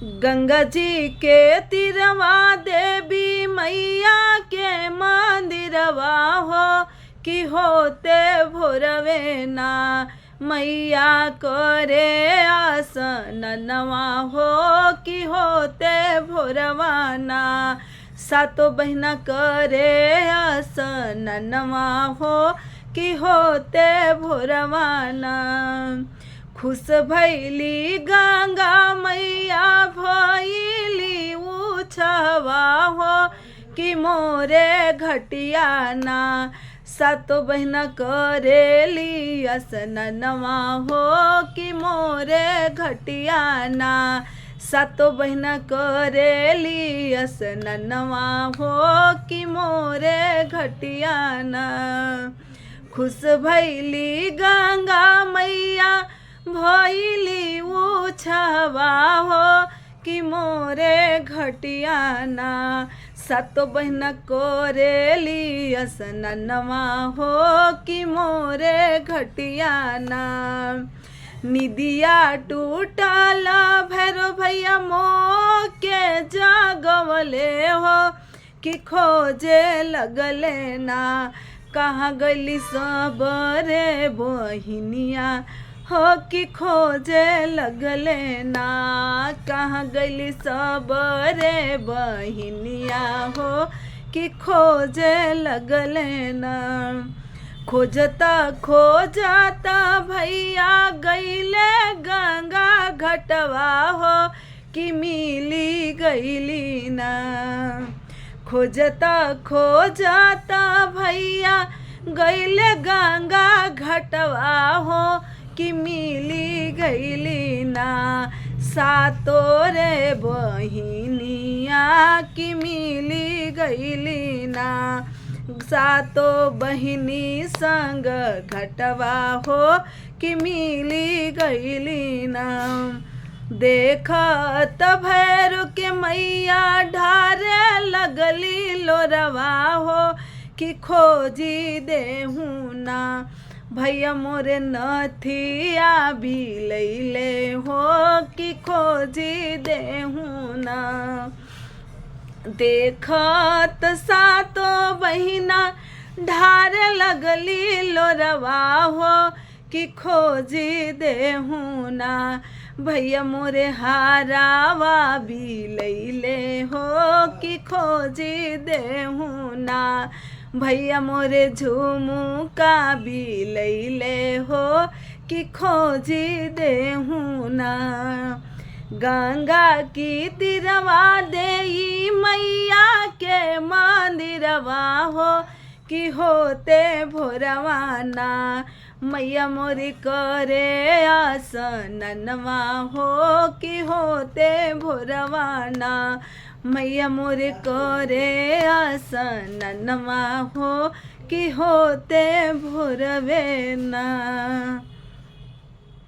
गंगा जी के तीरवा देवी मैया के मंदिरवा हो कि होते भोरवे ना मैया करे आसनवा हो कि होते भोरवाना सातो बहिना करे आसनवा हो कि होते भोरवाना खुश भैली गंगा मैया भैली उछवा हो कि मोरे घटियाना सातो बहिना करेली असनवा हो कि मोरे घटियाना सातो बहिना करेली असनवा हो कि मोरे घटियाना खुश भैली गंगा मैया भैली उछवा हो कि मोरे घटियाना सातो बहिना कोरेली असनवा हो कि मोरे घटियाना निदिया टूटल भैरो भैया मोके जागवले हो कि खोजे लगले ना कहाँ गली सब रे बहिनिया हो कि खोजे लगले ना कहाँ गली सब रे बहिनिया हो कि खोजे लगले ना खोजता खोजता भैया गईले गंगा घटवा हो कि मिली गईली ना खोजता खोजता भैया गईले गंगा घटवा हो कि मिली गईली ना सातो रे बहिनिया कि मिली गईली ना सातो बहिनी संग घटवा हो कि मिली गईली ना देखत भैरू के मैया ढारे लगली लोरवा हो कि खोजी देहू ना भैया मोरे नथिया भी लैले हो कि खोजी देहू ना देखत सातो बहिना ढारे लगली लोरवा हो कि खोजी देहू ना भैया मोरे हारावा भी लैले हो कि खोजी देहू ना भैया मोरे झुमुका भी लैले हो कि खोजी देहू ना गंगा की तीरवा देई मैया के मंदिरवा हो कि होते भोरवाना मैया मोरी करे आसनवा हो कि होते भोरवाना मैया मोरे करे आसनवा हो कि होते भोरवे ना।